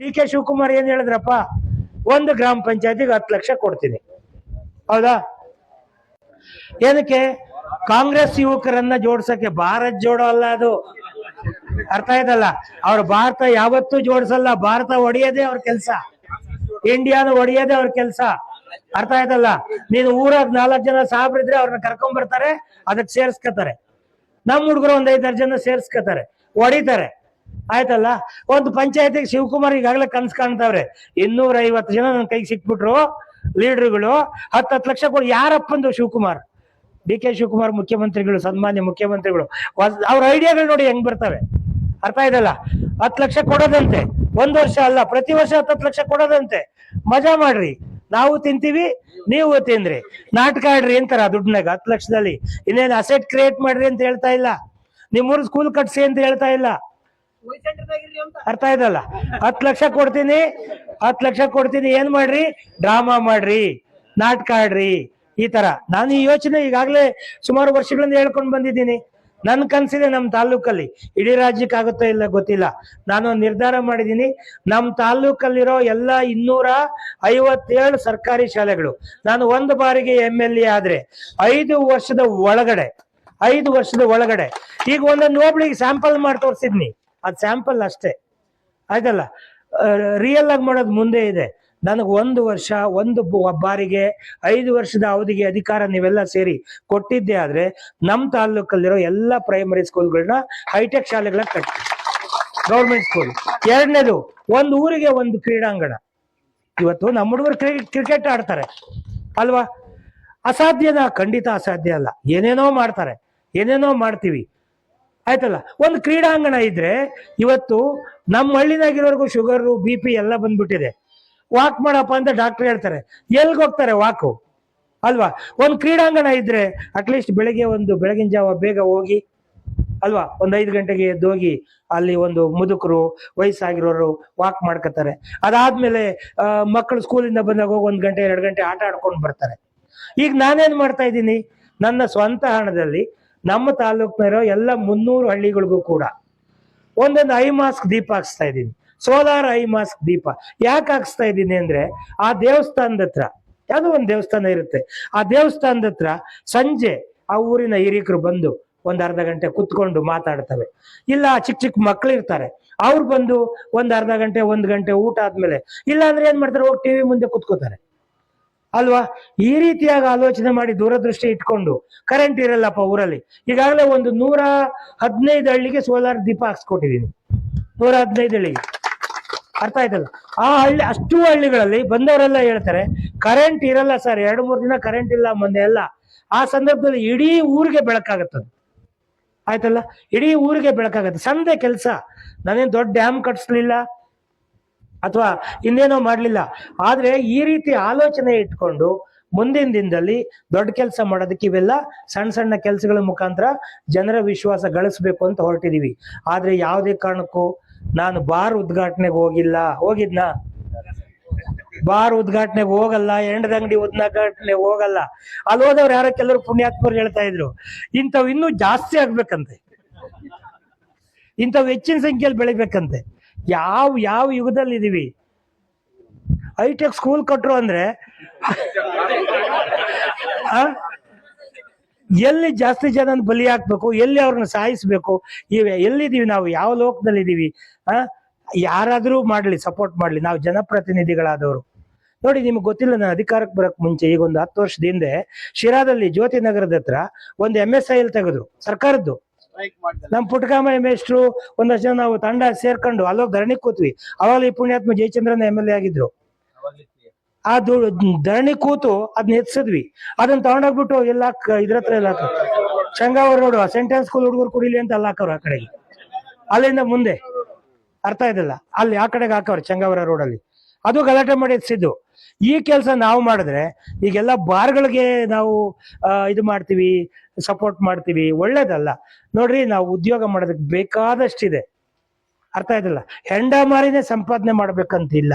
ಡಿ.ಕೆ. ಶಿವಕುಮಾರ್ ಏನ್ ಹೇಳಿದ್ರಪ್ಪ, ಒಂದು ಗ್ರಾಮ ಪಂಚಾಯತಿಗೆ 10 ಲಕ್ಷ ಕೊಡ್ತೀನಿ. ಹೌದಾ? ಏನಕ್ಕೆ? ಕಾಂಗ್ರೆಸ್ ಯುವಕರನ್ನ ಜೋಡ್ಸಕ್ಕೆ. ಭಾರತ್ ಜೋಡೋ ಅಲ್ಲ ಅದು, ಅರ್ಥ ಆಯ್ತಲ್ಲ? ಅವ್ರ ಭಾರತ ಯಾವತ್ತೂ ಜೋಡಿಸಲ್ಲ. ಭಾರತ ಒಡೆಯೋದೇ ಅವ್ರ ಕೆಲ್ಸ, ಇಂಡಿಯಾನ ಒಡೆಯೋದೇ ಅವ್ರ ಕೆಲ್ಸ, ಅರ್ಥ ಆಯ್ತಲ್ಲ? ನೀನು ಊರಾಗ 4 ಜನ ಸಾಬ್ರಿದ್ರೆ ಅವ್ರನ್ನ ಕರ್ಕೊಂಡ್ ಬರ್ತಾರೆ, ಅದಕ್ಕೆ ಸೇರ್ಸ್ಕತಾರೆ. ನಮ್ ಹುಡುಗರು 5-6 ಜನ ಸೇರ್ಸ್ಕತಾರೆ, ಹೊಡಿತಾರೆ, ಆಯ್ತಲ್ಲ? ಒಂದು ಪಂಚಾಯತಿಗೆ ಶಿವಕುಮಾರ್ ಈಗಾಗಲೇ ಕನ್ಸ್ ಕಾಣ್ತಾವ್ರೆ, 250 ಜನ ನನ್ನ ಕೈಗೆ ಸಿಕ್ಬಿಟ್ರು ಲೀಡರ್ಗಳು, 10 ಲಕ್ಷ ಕೊಡಿ. ಯಾರಪ್ಪಂದು? ಶಿವಕುಮಾರ್, ಡಿ.ಕೆ. ಶಿವಕುಮಾರ್ ಮುಖ್ಯಮಂತ್ರಿಗಳು, ಸನ್ಮಾನ್ಯ ಮುಖ್ಯಮಂತ್ರಿಗಳು. ಅವ್ರ ಐಡಿಯಾಗಳು ನೋಡಿ ಹೆಂಗ್ ಬರ್ತವೆ, ಅರ್ಥ ಆಯ್ತಲ್ಲ? 10 ಲಕ್ಷ ಕೊಡೋದಂತೆ, 1 ವರ್ಷ ಅಲ್ಲ, ಪ್ರತಿ ವರ್ಷ 10 ಲಕ್ಷ ಕೊಡೋದಂತೆ. ಮಜಾ ಮಾಡ್ರಿ, ನಾವು ತಿಂತೀವಿ, ನೀವು ತಿಂದ್ರಿ, ನಾಟಕ ಆಡ್ರಿ ಅಂತಾರ ದುಡ್ಡನಾಗ 10 ಲಕ್ಷದಲ್ಲಿ. ಇನ್ನೇನು ಅಸೆಟ್ ಕ್ರಿಯೇಟ್ ಮಾಡ್ರಿ ಅಂತ ಹೇಳ್ತಾ ಇಲ್ಲ, ನಿಮ್ಮೂರು ಸ್ಕೂಲ್ ಕಟ್ಸಿ ಅಂತ ಹೇಳ್ತಾ ಇಲ್ಲ, ಅರ್ಥ ಆಯ್ತಲ್ಲ? 10 ಲಕ್ಷ ಕೊಡ್ತೀನಿ, 10 ಲಕ್ಷ ಕೊಡ್ತೀನಿ, ಏನ್ ಮಾಡ್ರಿ? ಡ್ರಾಮಾ ಮಾಡ್ರಿ, ನಾಟಕ ಆಡ್ರಿ, ಈ ತರ. ನಾನು ಈ ಯೋಚನೆ ಈಗಾಗಲೇ ಸುಮಾರು ವರ್ಷಗಳಿಂದ ಹೇಳ್ಕೊಂಡು ಬಂದಿದ್ದೀನಿ. ನನ್ ಕನ್ಸಿದೆ ನಮ್ ತಾಲೂಕಲ್ಲಿ, ಇಡೀ ರಾಜ್ಯಕ್ಕೆ ಆಗುತ್ತೋ ಇಲ್ಲ ಗೊತ್ತಿಲ್ಲ, ನಾನು ನಿರ್ಧಾರ ಮಾಡಿದ್ದೀನಿ. ನಮ್ ತಾಲೂಕಲ್ಲಿರೋ ಎಲ್ಲ 257 ಸರ್ಕಾರಿ ಶಾಲೆಗಳು, ನಾನು ಒಂದು ಬಾರಿಗೆ MLA ಆದ್ರೆ 5 ವರ್ಷದ ಒಳಗಡೆ ಈಗ ಒಂದೊಂದು ಹೋಬಳಿಗೆ ಸ್ಯಾಂಪಲ್ ಮಾಡಿ ತೋರಿಸಿದ್ನಿ, ಅದ್ ಸ್ಯಾಂಪಲ್ ಅಷ್ಟೇ, ಆಯ್ತಲ್ಲ? ರಿಯಲ್ ಆಗಿ ಮಾಡೋದು ಮುಂದೆ ಇದೆ. ನನಗೆ 1 ವರ್ಷ, ಒಂದು ಬಾರಿಗೆ 5 ವರ್ಷದ ಅವಧಿಗೆ ಅಧಿಕಾರ ನೀವೆಲ್ಲ ಸೇರಿ ಕೊಟ್ಟಿದ್ದೆ ಆದ್ರೆ ನಮ್ ತಾಲೂಕಲ್ಲಿರೋ ಎಲ್ಲ ಪ್ರೈಮರಿ ಸ್ಕೂಲ್ಗಳನ್ನ ಹೈಟೆಕ್ ಶಾಲೆಗಳ ಕಟ್ಟಿ, ಗೌರ್ಮೆಂಟ್ ಸ್ಕೂಲ್. ಎರಡನೇದು, ಒಂದು ಊರಿಗೆ ಒಂದು ಕ್ರೀಡಾಂಗಣ. ಇವತ್ತು ನಮ್ಮ ಹುಡುಗರು ಕ್ರಿಕೆಟ್ ಆಡ್ತಾರೆ ಅಲ್ವಾ? ಅಸಾಧ್ಯನಾ? ಖಂಡಿತ ಅಸಾಧ್ಯ ಅಲ್ಲ. ಏನೇನೋ ಮಾಡ್ತಾರೆ, ಏನೇನೋ ಮಾಡ್ತೀವಿ, ಆಯ್ತಲ್ಲ? ಒಂದು ಕ್ರೀಡಾಂಗಣ ಇದ್ರೆ ಇವತ್ತು ನಮ್ಮ ಹಳ್ಳಿನಾಗಿರೋರ್ಗು ಶುಗರು, BP ಎಲ್ಲ ಬಂದ್ಬಿಟ್ಟಿದೆ. ವಾಕ್ ಮಾಡಪ್ಪ ಅಂತ ಡಾಕ್ಟರ್ ಹೇಳ್ತಾರೆ, ಎಲ್ಗೆ ಹೋಗ್ತಾರೆ ವಾಕು, ಅಲ್ವಾ? ಒಂದು ಕ್ರೀಡಾಂಗಣ ಇದ್ರೆ ಅಟ್ಲೀಸ್ಟ್ ಬೆಳಗಿನ ಜಾವ ಬೇಗ ಹೋಗಿ, ಅಲ್ವಾ? ಒಂದು 5 ಗಂಟೆಗೆ ಎದ್ದೋಗಿ ಅಲ್ಲಿ ಒಂದು ಮುದುಕರು, ವಯಸ್ಸಾಗಿರೋರು ವಾಕ್ ಮಾಡ್ಕೊತಾರೆ. ಅದಾದ್ಮೇಲೆ ಮಕ್ಕಳು ಸ್ಕೂಲಿಂದ ಬಂದಾಗ ಹೋಗಿ 1 ಗಂಟೆ 2 ಗಂಟೆ ಆಟ ಆಡ್ಕೊಂಡು ಬರ್ತಾರೆ. ಈಗ ನಾನೇನ್ ಮಾಡ್ತಾ ಇದ್ದೀನಿ, ನನ್ನ ಸ್ವಂತ ಹಣದಲ್ಲಿ ನಮ್ಮ ತಾಲೂಕಿನ ಎಲ್ಲ 300 ಹಳ್ಳಿಗಳಿಗೂ ಕೂಡ ಒಂದೊಂದು ಐ ಮಾಸ್ಕ್ ದೀಪ ಹಾಕ್ಸ್ತಾ ಇದ್ದೀನಿ. ಸೋಲಾರ್ ಐ ಮಾಸ್ಕ್ ದೀಪ ಯಾಕೆ ಹಾಕ್ಸ್ತಾ ಇದ್ದೀನಿ ಅಂದ್ರೆ, ಆ ದೇವಸ್ಥಾನದ ಹತ್ರ, ಯಾವುದೋ ಒಂದು ದೇವಸ್ಥಾನ ಇರುತ್ತೆ, ಆ ದೇವಸ್ಥಾನದ ಹತ್ರ ಸಂಜೆ ಆ ಊರಿನ ಹಿರಿಕರು ಬಂದು ಒಂದು ಅರ್ಧ ಗಂಟೆ ಕುತ್ಕೊಂಡು ಮಾತಾಡ್ತವೆ. ಇಲ್ಲ ಚಿಕ್ಕ ಮಕ್ಳು ಇರ್ತಾರೆ, ಅವ್ರು ಬಂದು ಒಂದು ಅರ್ಧ ಗಂಟೆ 1 ಗಂಟೆ ಊಟ ಆದ್ಮೇಲೆ, ಇಲ್ಲ ಅಂದ್ರೆ ಏನ್ ಮಾಡ್ತಾರೆ, ಹೋಗಿ TV ಮುಂದೆ ಕುತ್ಕೋತಾರೆ, ಅಲ್ವಾ? ಈ ರೀತಿಯಾಗಿ ಆಲೋಚನೆ ಮಾಡಿ ದೂರದೃಷ್ಟಿ ಇಟ್ಕೊಂಡು, ಕರೆಂಟ್ ಇರಲ್ಲಪ್ಪ ಊರಲ್ಲಿ, ಈಗಾಗಲೇ ಒಂದು 115 ಹಳ್ಳಿಗೆ ಸೋಲಾರ್ ದೀಪ ಹಾಕ್ಸ್ಕೊಟ್ಟಿದ್ದೀನಿ. 115 ಹಳ್ಳಿಗೆ, ಅರ್ಥ ಆಯ್ತಲ್ಲ? ಆ ಹಳ್ಳಿ, ಅಷ್ಟು ಹಳ್ಳಿಗಳಲ್ಲಿ ಬಂದವರೆಲ್ಲ ಹೇಳ್ತಾರೆ ಕರೆಂಟ್ ಇರಲ್ಲ ಸರ್, 2-3 ದಿನ ಕರೆಂಟ್ ಇಲ್ಲ ಮೊನ್ನೆ ಎಲ್ಲ. ಆ ಸಂದರ್ಭದಲ್ಲಿ ಇಡೀ ಊರಿಗೆ ಬೆಳಕಾಗತ್ತದು, ಆಯ್ತಲ್ಲ? ಇಡೀ ಊರಿಗೆ ಬೆಳಕಾಗತ್ತೆ. ಸಂದೆ ಕೆಲಸ. ನಾನೇನು ದೊಡ್ಡ ಡ್ಯಾಮ್ ಕಟ್ಸ್ಲಿಲ್ಲ ಅಥವಾ ಇನ್ನೇನೋ ಮಾಡ್ಲಿಲ್ಲ, ಆದ್ರೆ ಈ ರೀತಿ ಆಲೋಚನೆ ಇಟ್ಕೊಂಡು ಮುಂದಿನ ದಿನದಲ್ಲಿ ದೊಡ್ಡ ಕೆಲಸ ಮಾಡೋದಕ್ಕೆ ಇವೆಲ್ಲ ಸಣ್ಣ ಸಣ್ಣ ಕೆಲಸಗಳ ಮುಖಾಂತರ ಜನರ ವಿಶ್ವಾಸ ಗಳಿಸ್ಬೇಕು ಅಂತ ಹೊರಟಿದೀವಿ. ಆದ್ರೆ ಯಾವುದೇ ಕಾರಣಕ್ಕೂ ನಾನು ಬಾರ್ ಉದ್ಘಾಟನೆಗೆ ಹೋಗಿದ್ನಾ? ಬಾರ್ ಉದ್ಘಾಟನೆಗೆ ಹೋಗಲ್ಲ, ಎಂಡದಂಗಡಿ ಉದ್ಘಾಟನೆಗೆ ಹೋಗಲ್ಲ. ಅಲ್ಲಿ ಹೋದವ್ರು ಯಾರೋ ಕೆಲವರು ಪುಣ್ಯಾತ್ಮರು ಹೇಳ್ತಾ ಇದ್ರು, ಇಂಥವ್ ಇನ್ನೂ ಜಾಸ್ತಿ ಆಗ್ಬೇಕಂತೆ, ಇಂಥವ್ ಹೆಚ್ಚಿನ ಸಂಖ್ಯೆಯಲ್ಲಿ ಬೆಳಿಬೇಕಂತೆ. ಯಾವ ಯುಗದಲ್ಲಿ ಇದೀವಿ? ಹೈಟೆಕ್ ಸ್ಕೂಲ್ ಕಟ್ರು ಅಂದ್ರೆ ಎಲ್ಲಿ ಜಾಸ್ತಿ ಜನ ಬಲಿ ಹಾಕ್ಬೇಕು, ಎಲ್ಲಿ ಅವ್ರನ್ನ ಸಾಯಿಸ್ಬೇಕು, ಎಲ್ಲಿದೀವಿ ನಾವು? ಯಾವ ಲೋಕದಲ್ಲಿ ಇದೀವಿ? ಯಾರಾದ್ರೂ ಮಾಡ್ಲಿ, ಸಪೋರ್ಟ್ ಮಾಡ್ಲಿ, ನಾವು ಜನಪ್ರತಿನಿಧಿಗಳಾದವರು. ನೋಡಿ, ನಿಮ್ಗೆ ಗೊತ್ತಿಲ್ಲ, ನಾನು ಅಧಿಕಾರಕ್ಕೆ ಬರಕ್ ಮುಂಚೆ ಈಗ ಒಂದು 10 ವರ್ಷದ ಹಿಂದೆ ಶಿರಾದಲ್ಲಿ ಜ್ಯೋತಿ ನಗರದ ಹತ್ರ ಒಂದು MSIL ತೆಗೆದ್ರು, ಸರ್ಕಾರದ್ದು. ನಮ್ ಪುಟ್ಕಾಮ ಮೇಷ್ಟ್ರು ಒಂದಷ್ಟು ಜನ ನಾವು ತಂಡ ಸೇರ್ಕೊಂಡು ಅಲ್ಲೋಗಿ ಧರಣಿ ಕೂತ್ವಿ. ಅವಾಗ ಈ ಪುಣ್ಯಾತ್ಮ ಜಯಚಂದ್ರನ್ MLA ಆಗಿದ್ರು. ಆ ಧರಣಿ ಕೂತು ಅದನ್ನ ಎತ್ಸಿದ್ವಿ. ಅದನ್ನ ತಗೊಂಡೋಗ್ಬಿಟ್ಟು ಎಲ್ಲ ಇದ್ರ ಹತ್ರ ಎಲ್ಲ ಚಂಗಾವರ ರೋಡ್ ಸೆಂಟ್ರಲ್ ಸ್ಕೂಲ್ ಹುಡುಗರು ಕುಡಿಲಿ ಅಂತ ಅಲ್ಲಿ ಹಾಕವ್ರು, ಆ ಕಡೆಗೆ, ಅಲ್ಲಿಂದ ಮುಂದೆ, ಅರ್ಥ ಇದಲ್ಲ, ಅಲ್ಲಿ ಆ ಕಡೆಗೆ ಹಾಕವ್ರು ಚಂಗಾವರ ರೋಡಲ್ಲಿ. ಅದು ಗಲಾಟೆ ಮಾಡಿ ಎತ್ಸಿದ್ದು. ಈ ಕೆಲಸ ನಾವು ಮಾಡಿದ್ರೆ ಈಗೆಲ್ಲ ಬಾರ್ಗಳಿಗೆ ನಾವು ಇದು ಮಾಡ್ತೀವಿ, ಸಪೋರ್ಟ್ ಮಾಡ್ತೀವಿ, ಒಳ್ಳೇದಲ್ಲ. ನೋಡ್ರಿ, ನಾವು ಉದ್ಯೋಗ ಮಾಡೋದಕ್ಕೆ ಬೇಕಾದಷ್ಟಿದೆ, ಅರ್ಥ ಆಯ್ತಲ್ಲ? ಹೆಂಡ ಮಾರಿನೇ ಸಂಪಾದನೆ ಮಾಡ್ಬೇಕಂತಿಲ್ಲ.